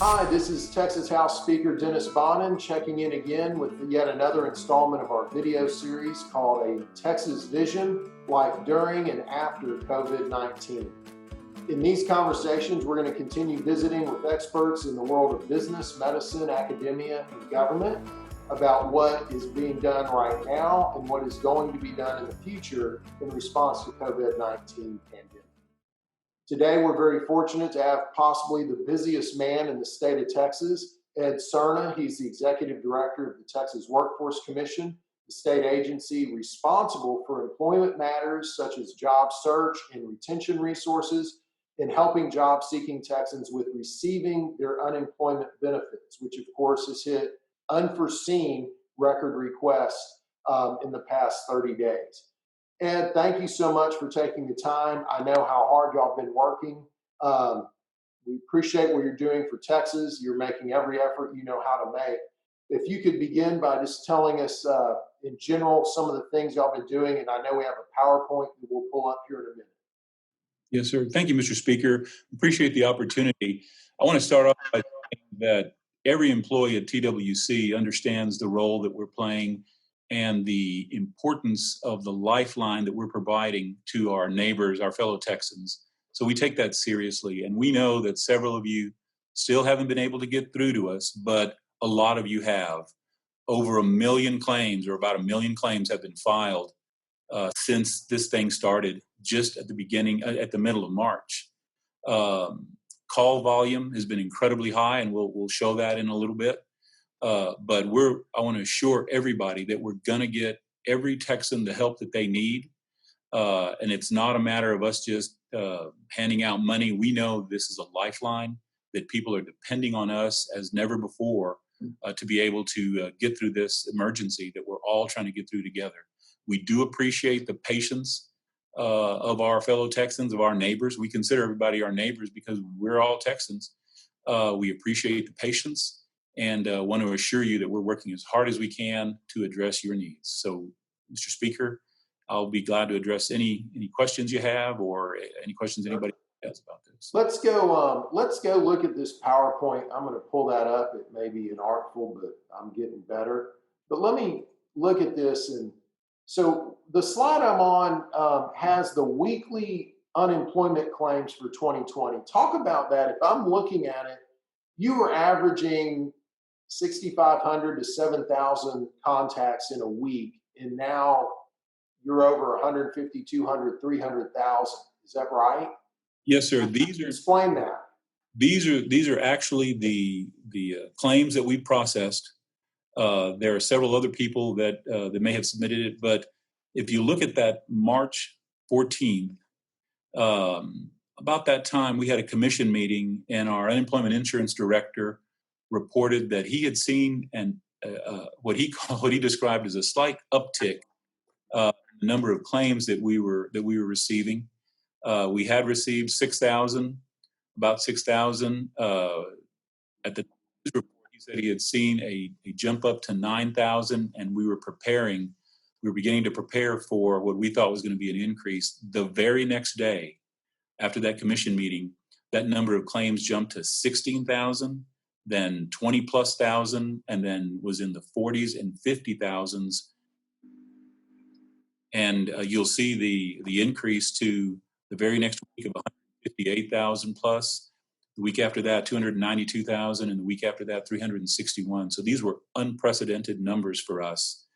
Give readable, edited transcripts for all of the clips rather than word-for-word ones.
Hi, this is Texas House Speaker Dennis Bonnen checking in again with yet another installment of our video series called A Texas Vision, Life During and After COVID-19. In these conversations, we're going to continue visiting with experts in the world of business, medicine, academia, and government about what is being done right now and what is going to be done in the future in response to COVID-19 pandemic. Today, we're very fortunate to have possibly the busiest man in the state of Texas, Ed Serna. He's the Executive Director of the Texas Workforce Commission, the state agency responsible for employment matters such as job search and retention resources, and helping job-seeking Texans with receiving their unemployment benefits, which of course has hit unforeseen record requests in the past 30 days. Ed, thank you so much for taking the time. I know how hard y'all have been working. We appreciate what you're doing for Texas. You're making every effort you know how to make. If you could begin by just telling us in general some of the things y'all been doing, and I know we have a PowerPoint that we'll pull up here in a minute. Yes, sir. Thank you, Mr. Speaker. Appreciate the opportunity. I want to start off by saying that every employee at TWC understands the role that we're playing and the importance of the lifeline that we're providing to our neighbors, our fellow Texans. So we take that seriously. And we know that several of you still haven't been able to get through to us, but a lot of you have. Over 1 million claims, or about 1 million claims, have been filed since this thing started just at the middle of March. Call volume has been incredibly high, and we'll show that in a little bit. But I want to assure everybody that we're going to get every Texan the help that they need. And it's not a matter of us just handing out money. We know this is a lifeline, that people are depending on us as never before to be able to get through this emergency that we're all trying to get through together. We do appreciate the patience of our fellow Texans, of our neighbors. We consider everybody our neighbors because we're all Texans. We appreciate the patience. And want to assure you that we're working as hard as we can to address your needs. So, Mr. Speaker, I'll be glad to address any questions you have or any questions anybody has about this. Let's go look at this PowerPoint. I'm going to pull that up. It may be inartful, but I'm getting better. But let me look at this. And so the slide I'm on has the weekly unemployment claims for 2020. Talk about that. If I'm looking at it, you were averaging 6,500 to 7,000 contacts in a week, and now you're over 150, 200, 300,000. Is that right? Yes, sir. Explain that. These are actually the claims that we processed. There are several other people that may have submitted it, but if you look at that March 14th, about that time we had a commission meeting, and our unemployment insurance director reported that he had seen what he described as a slight uptick in the number of claims that we were receiving. We had received about 6,000 at the report. He said he had seen a jump up to 9,000, and we were beginning to prepare for what we thought was going to be an increase. The very next day after that commission meeting, that number of claims jumped to 16,000. Then 20 plus thousand, and then was in the 40s and 50,000s. And you'll see the increase to the very next week of 158,000 plus. The week after that, 292,000, and the week after that, 361. So these were unprecedented numbers for us.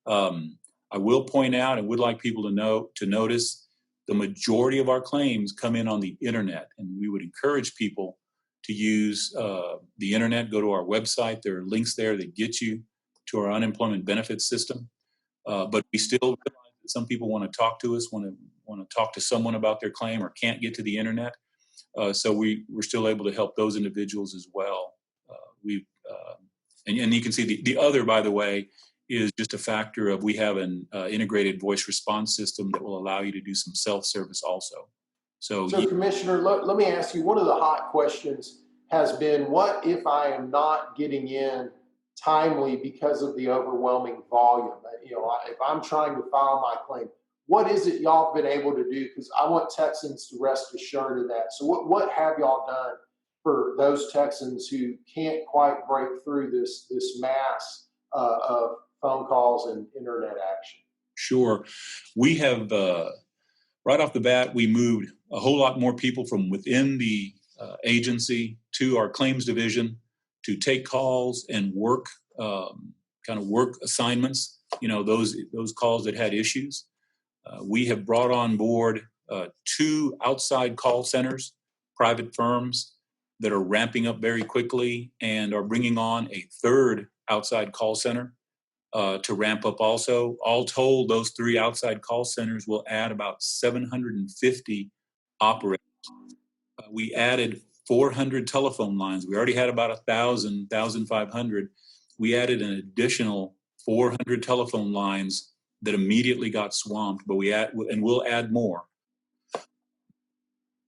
I will point out and would like people to notice the majority of our claims come in on the internet, and we would encourage people to use the internet. Go to our website. There are links there that get you to our unemployment benefits system. But we still realize that some people want to talk to us, want to talk to someone about their claim, or can't get to the internet. So we're still able to help those individuals as well. And you can see the other, by the way, is just a factor of we have an integrated voice response system that will allow you to do some self-service also. So Commissioner, let me ask you, one of the hot questions has been, what if I am not getting in timely because of the overwhelming volume? If I'm trying to file my claim, what is it y'all have been able to do? Because I want Texans to rest assured of that. So what have y'all done for those Texans who can't quite break through this mass of phone calls and internet action? Sure. We have, right off the bat, we moved a whole lot more people from within the agency to our claims division to take calls and work, kind of work assignments, those calls that had issues. We have brought on board 2 outside call centers, private firms that are ramping up very quickly, and are bringing on a 3rd outside call center to ramp up also. All told, those 3 outside call centers will add about 750 operators. We added 400 telephone lines. We already had about 1,500. We added an additional 400 telephone lines that immediately got swamped, but we'll add more.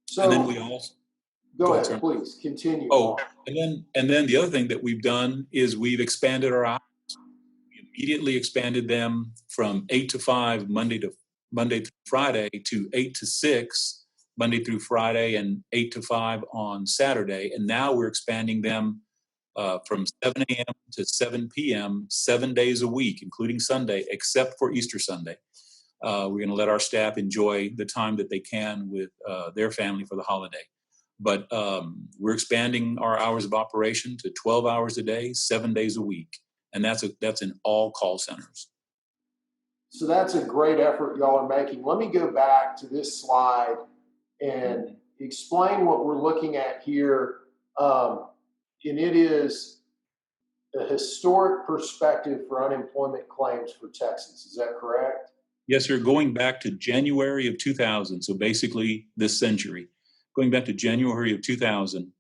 So, and then we also go ahead, please continue. And then the other thing that we've done is we've expanded our hours. We immediately expanded them from 8 to 5 Monday through Friday to 8 to 6 Monday through Friday, and 8 to 5 on Saturday. And now we're expanding them from 7 a.m. to 7 p.m. 7 days a week, including Sunday, except for Easter Sunday. We're going to let our staff enjoy the time that they can with their family for the holiday. But we're expanding our hours of operation to 12 hours a day, 7 days a week. And that's in all call centers. So that's a great effort y'all are making. Let me go back to this slide and explain what we're looking at here. And it is a historic perspective for unemployment claims for Texas. Is that correct? Yes, sir. Going back to January of 2000, so basically this century, going back to January of 2000,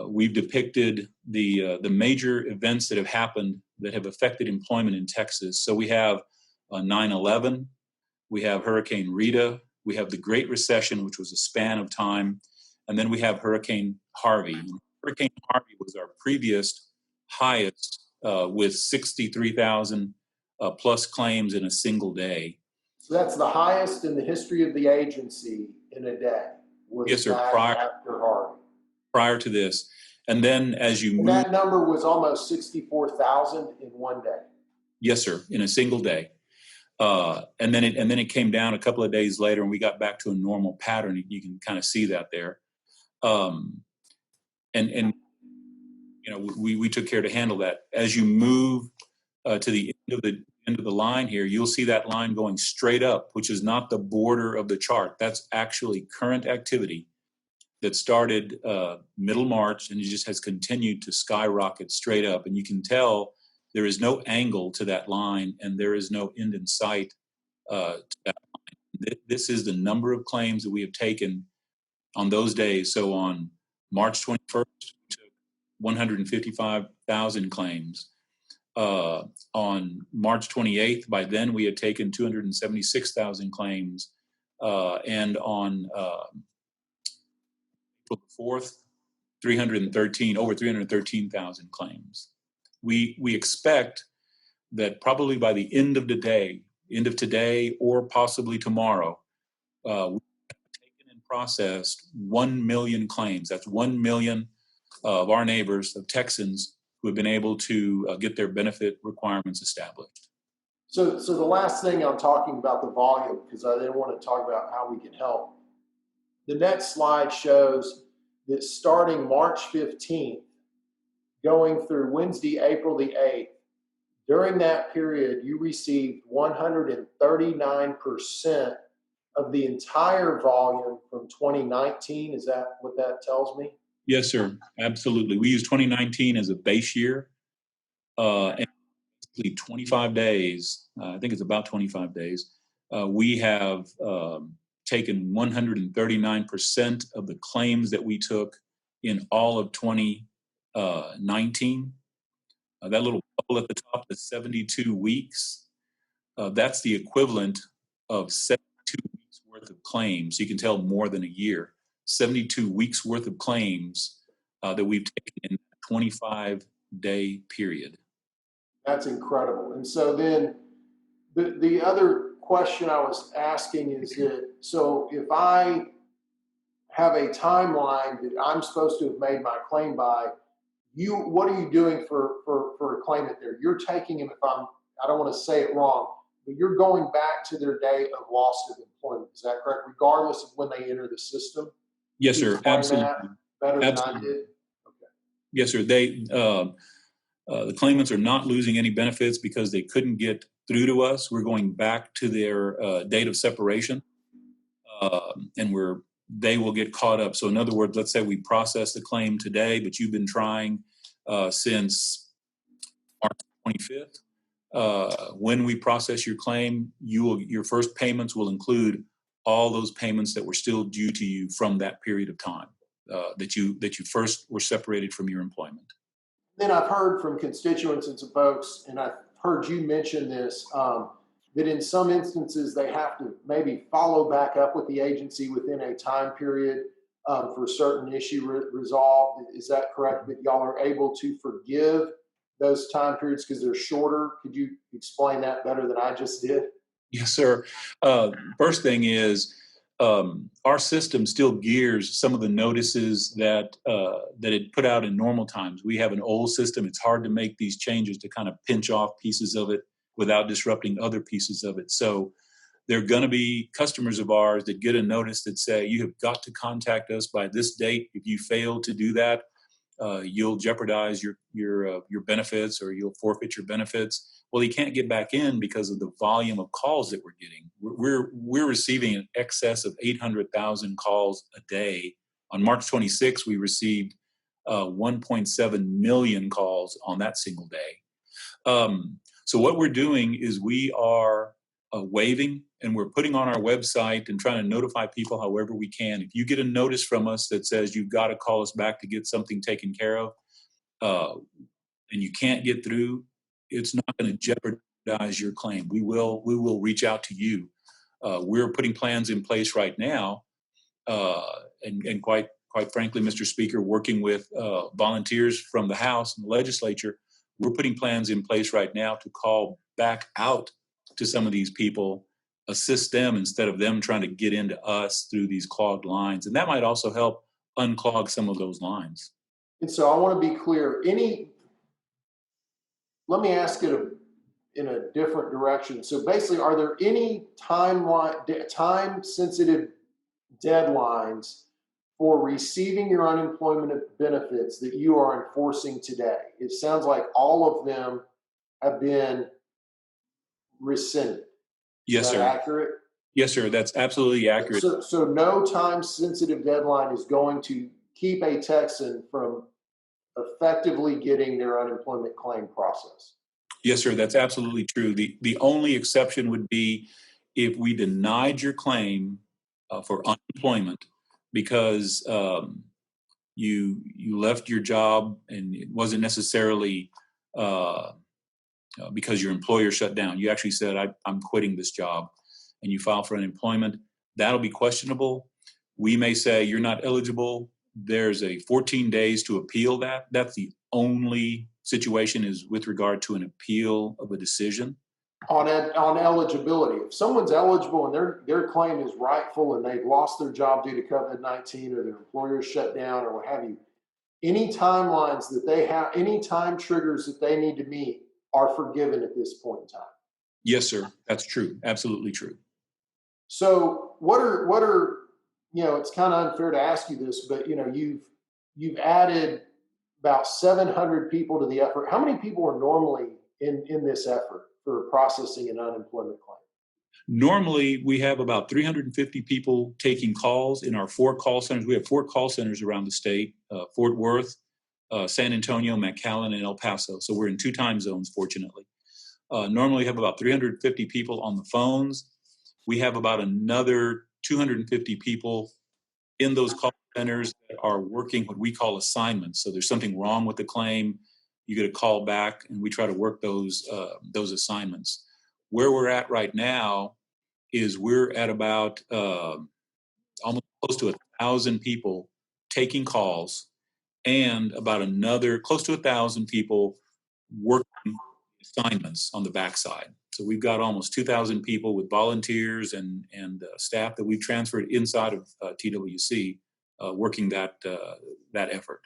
we've depicted the major events that have happened that have affected employment in Texas. So we have 9/11, we have Hurricane Rita, we have the Great Recession, which was a span of time, and then we have Hurricane Harvey. Hurricane Harvey was our previous highest with 63,000 plus claims in a single day. So that's the highest in the history of the agency in a day. Yes, sir. After Harvey. Prior to this. And then as you move... that number was almost 64,000 in one day. Yes, sir. In a single day. And then it came down a couple of days later, and we got back to a normal pattern. You can kind of see that there. We took care to handle that. As you move to the end of the line here, you'll see that line going straight up, which is not the border of the chart. That's actually current activity that started middle March, and it just has continued to skyrocket straight up. And you can tell there is no angle to that line, and there is no end in sight to that line. This is the number of claims that we have taken on those days. So on March 21st, we took 155,000 claims. On March 28th, by then we had taken 276,000 claims. And on April 4th, over 313,000 claims. We expect that probably by the end of today, or possibly tomorrow, we have taken and processed 1 million claims. That's 1 million of our neighbors, of Texans, who have been able to get their benefit requirements established. So the last thing I'm talking about the volume, because I then want to talk about how we can help. The next slide shows that starting March 15th, going through Wednesday, April the 8th, during that period, you received 139% of the entire volume from 2019. Is that what that tells me? Yes, sir. Absolutely. We use 2019 as a base year. And 25 days, I think it's about 25 days, we have taken 139% of the claims that we took in all of 2019. That little bubble at the top is 72 weeks. That's the equivalent of 72 weeks worth of claims. You can tell more than a year. 72 weeks worth of claims that we've taken in a 25-day period. That's incredible. And so then the other question I was asking is that, so if I have a timeline that I'm supposed to have made my claim by, what are you doing for a claimant there? You're taking them, I don't want to say it wrong, but you're going back to their day of loss of employment. Is that correct? Regardless of when they enter the system? Yes, Can you sir. explain Absolutely. that better than I Absolutely. did? Okay. Yes, sir. The claimants are not losing any benefits because they couldn't get through to us. We're going back to their date of separation, and they will get caught up. So in other words, let's say we process the claim today, but you've been trying since March 25th. When we process your claim, your first payments will include all those payments that were still due to you from that period of time that you first were separated from your employment. Then I've heard from constituents and some folks, and I've heard you mention this, that in some instances they have to maybe follow back up with the agency within a time period for a certain issue resolved. Is that correct? That y'all are able to forgive those time periods because they're shorter? Could you explain that better than I just did? Yes, sir. First thing is our system still gears some of the notices that it put out in normal times. We have an old system. It's hard to make these changes to kind of pinch off pieces of it without disrupting other pieces of it. So there are going to be customers of ours that get a notice that say, you have got to contact us by this date. If you fail to do that, you'll jeopardize your benefits, or you'll forfeit your benefits. Well, he can't get back in because of the volume of calls that we're getting. We're receiving in excess of 800,000 calls a day. On March 26th, we received 1.7 million calls on that single day. So what we're doing is we are waiving, and we're putting on our website and trying to notify people however we can. If you get a notice from us that says you've got to call us back to get something taken care of, and you can't get through, it's not going to jeopardize your claim. We will reach out to you. We're putting plans in place right now, and quite frankly, Mr. Speaker, working with volunteers from the House and the legislature, we're putting plans in place right now to call back out to some of these people, assist them instead of them trying to get into us through these clogged lines. And that might also help unclog some of those lines. And so I want to be clear. Let me ask it in a different direction. So basically, are there any time-sensitive deadlines for receiving your unemployment benefits that you are enforcing today? It sounds like all of them have been rescinded. Yes, Is that sir. accurate? Yes, sir. That's absolutely accurate. So no time-sensitive deadline is going to keep a Texan from effectively getting their unemployment claim processed. Yes, sir. That's absolutely true. The only exception would be if we denied your claim for unemployment because you left your job and it wasn't necessarily because your employer shut down. You actually said, I'm quitting this job, and you file for unemployment. That'll be questionable. We may say you're not eligible. There's a 14 days to appeal that. That's the only situation, is with regard to an appeal of a decision. On eligibility, if someone's eligible and their claim is rightful and they've lost their job due to COVID-19 or their employer shut down or what have you, any timelines that they have, any time triggers that they need to meet are forgiven at this point in time. Yes, sir. That's true. Absolutely true. So what are it's kind of unfair to ask you this, but you've added about 700 people to the effort. How many people are normally in this effort for processing an unemployment claim? Normally, we have about 350 people taking calls in our 4 call centers. We have 4 call centers around the state, Fort Worth, San Antonio, McAllen, and El Paso. So we're in 2 time zones, fortunately. Normally, we have about 350 people on the phones. We have about another 250 people in those call centers that are working what we call assignments. So there's something wrong with the claim, you get a call back, and we try to work those assignments. Where we're at right now is we're at about almost close to 1,000 people taking calls, and about another close to 1,000 people working assignments on the backside. So we've got almost 2,000 people with volunteers and staff that we've transferred inside of TWC, working that effort.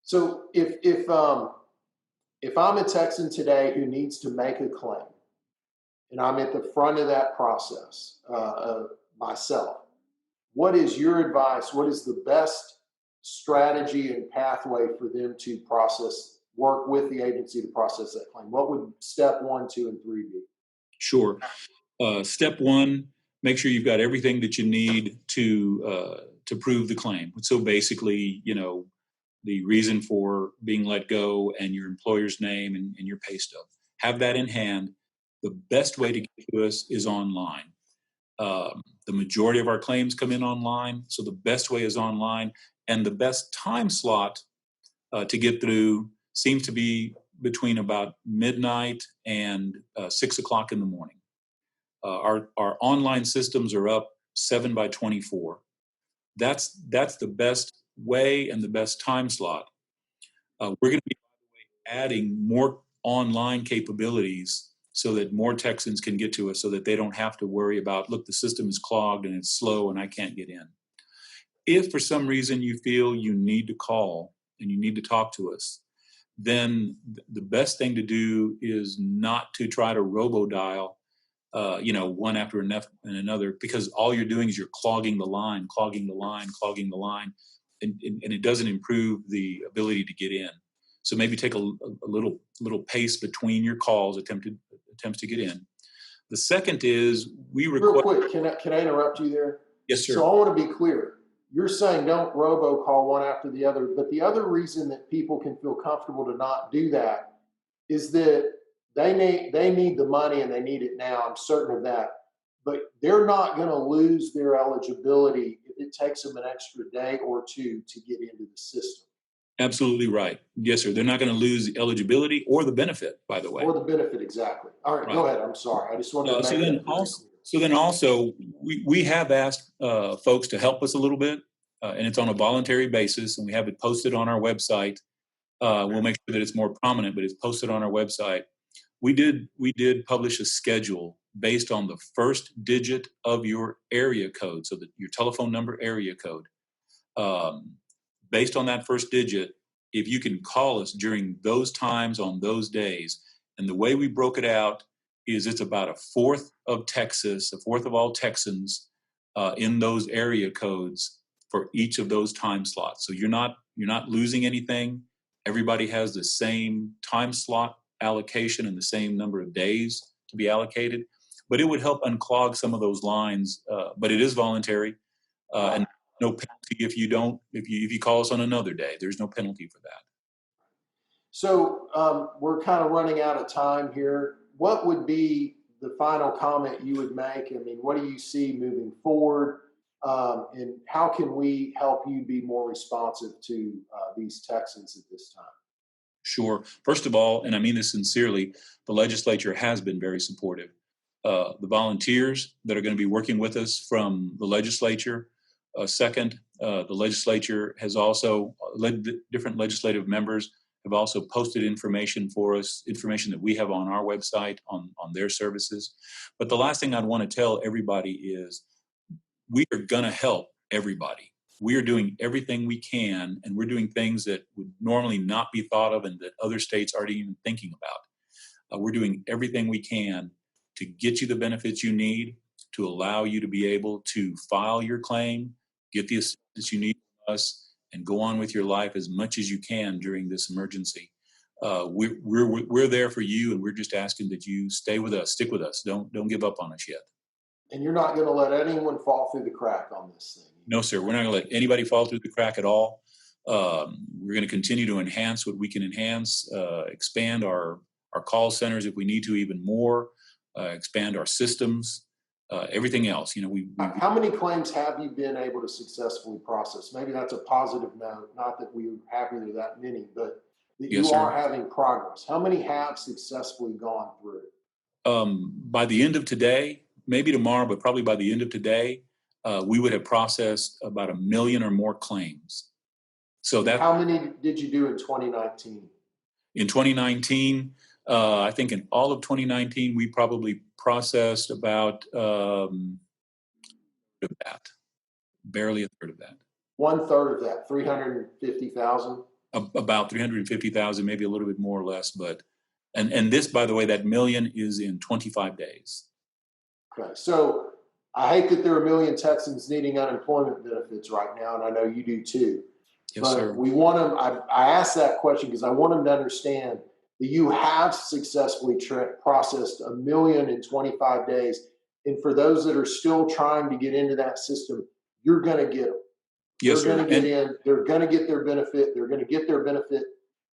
So if I'm a Texan today who needs to make a claim, and I'm at the front of that process myself, what is your advice? What is the best strategy and pathway for them to work with the agency to process that claim? What would step 1, 2, and 3 be? Sure. Step 1, make sure you've got everything that you need to prove the claim. So basically, the reason for being let go and your employer's name and your pay stub. Have that in hand. The best way to get to us is online. The majority of our claims come in online, so the best way is online. And the best time slot to get through seems to be between about midnight and 6 o'clock in the morning. Our online systems are up 7 by 24. That's the best way and the best time slot. We're going to be adding more online capabilities so that more Texans can get to us, so that they don't have to worry about, look, the system is clogged and it's slow and I can't get in. If for some reason you feel you need to call and you need to talk to us, then the best thing to do is not to try to robo-dial, one after another, because all you're doing is you're clogging the line, and it doesn't improve the ability to get in. So maybe take a little pace between your calls, attempts to get in. The second is Real quick, can I interrupt you there? Yes, sir. So I want to be clear. You're saying don't robocall one after the other, but the other reason that people can feel comfortable to not do that is that they need the money and they need it now. I'm certain of that. But they're not going to lose their eligibility if it takes them an extra day or two to get into the system. Absolutely right. Yes, sir. They're not going to lose the eligibility or the benefit, by the way. Or the benefit, exactly. All right, Go ahead. I'm sorry. I just wanted to make that So then also, we have asked folks to help us a little bit, and it's on a voluntary basis, and we have it posted on our website. We'll make sure that it's more prominent, but it's posted on our website. We did publish a schedule based on the first digit of your area code, so that your telephone number area code. Based on that first digit, if you can call us during those times on those days, and the way we broke it out is it's about a fourth of Texas, a fourth of all Texans in those area codes for each of those time slots. So you're not losing anything. Everybody has the same time slot allocation and the same number of days to be allocated. But it would help unclog some of those lines. But it is voluntary, and no penalty if you call us on another day. There's no penalty for that. So we're kind of running out of time here. What would be the final comment you would make? I mean, what do you see moving forward? And how can we help you be more responsive to these Texans at this time? Sure. First of all, and I mean this sincerely, the legislature has been very supportive. The volunteers that are going to be working with us from the legislature. Second, the legislature has also different legislative members have also posted information for us, information that we have on our website on their services. But the last thing I'd want to tell everybody is we are going to help everybody. We are doing everything we can, and we're doing things that would normally not be thought of and that other states aren't even thinking about. We're doing everything we can to get you the benefits you need, to allow you to be able to file your claim, get the assistance you need from us, and go on with your life as much as you can during this emergency. We're there for you, and we're just asking that you stay with us, stick with us. Don't give up on us yet. And you're not going to let anyone fall through the crack on this thing? No, sir. We're not going to let anybody fall through the crack at all. We're going to continue to enhance what we can enhance, expand our call centers if we need to even more, expand our systems, everything else. How many claims have you been able to successfully process? Maybe that's a positive note, not that we're happy there are that many, but that Yes, you are having progress. How many have successfully gone through? By the end of today, maybe tomorrow, but probably by the end of today, we would have processed about 1 million or more claims. So that. How many did you do in 2019? In 2019, I think in all of 2019, we probably processed about barely a third of that. 1/3 of that, 350,000. About 350,000, maybe a little bit more or less, but and this, by the way, that million is in 25 days. Okay, so I hate that there are a million Texans needing unemployment benefits right now, and I know you do too. Yes, But sir. we want them. I asked that question because I want them to understand that you have successfully processed a million in 25 days, and for those that are still trying to get into that system, you're going to get them. Yes, They're sir. going to get in. They're going to get their benefit. They're going to get their benefit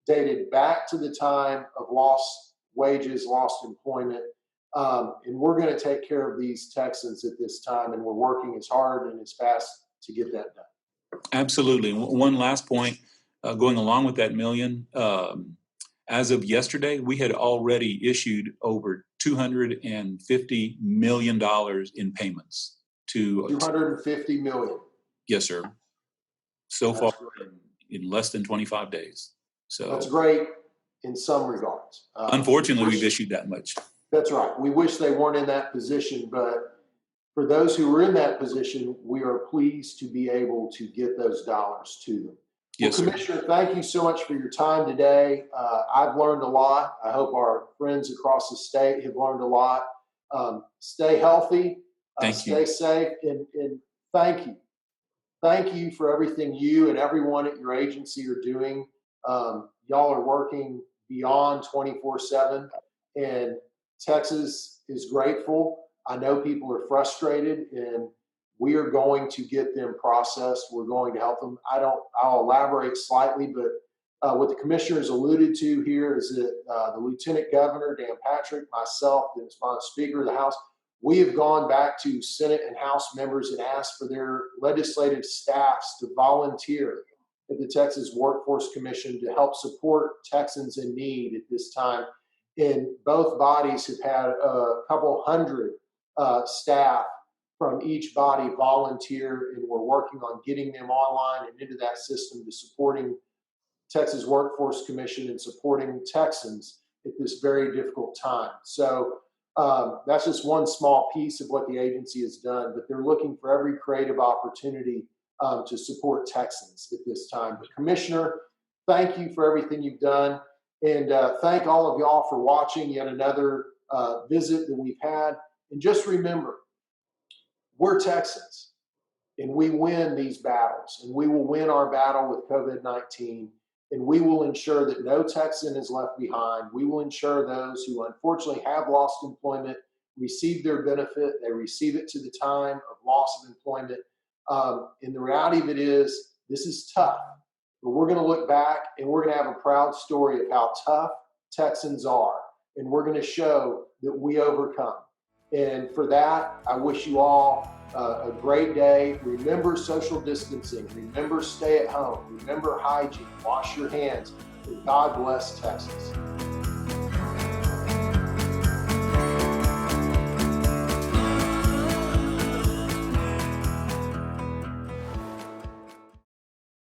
dated back to the time of lost wages, lost employment. And we're going to take care of these Texans at this time, and we're working as hard and as fast to get that done. Absolutely. One last point, going along with that million, as of yesterday, we had already issued over $250 million in payments to 250 million. Yes, sir. So That's far great. in less than 25 days. So That's great in some regards. Unfortunately, we've issued that much. That's right. We wish they weren't in that position, but for those who are in that position, we are pleased to be able to get those dollars to them. Yes, well, sir. Commissioner, thank you so much for your time today. I've learned a lot. I hope our friends across the state have learned a lot. Stay healthy, stay safe, and thank you. Thank you for everything you and everyone at your agency are doing. Y'all are working beyond 24/7, and Texas is grateful. I know people are frustrated, and we are going to get them processed. We're going to help them. I'll elaborate slightly, but what the commissioners alluded to here is that the Lieutenant Governor, Dan Patrick, myself, Dennis Bonnen, Speaker of the House, we have gone back to Senate and House members and asked for their legislative staffs to volunteer at the Texas Workforce Commission to help support Texans in need at this time. And both bodies have had a couple hundred staff from each body volunteer, and we're working on getting them online and into that system to supporting Texas Workforce Commission and supporting Texans at this very difficult time. So that's just one small piece of what the agency has done, but they're looking for every creative opportunity to support Texans at this time. But Commissioner, thank you for everything you've done. And thank all of y'all for watching yet another visit that we've had. And just remember, we're Texans, and we win these battles, and we will win our battle with COVID-19. And we will ensure that no Texan is left behind. We will ensure those who unfortunately have lost employment receive their benefit. They receive it to the time of loss of employment. And the reality of it is, this is tough. But we're going to look back, and we're going to have a proud story of how tough Texans are. And we're going to show that we overcome. And for that, I wish you all a great day. Remember social distancing. Remember stay at home. Remember hygiene. Wash your hands. And God bless Texas.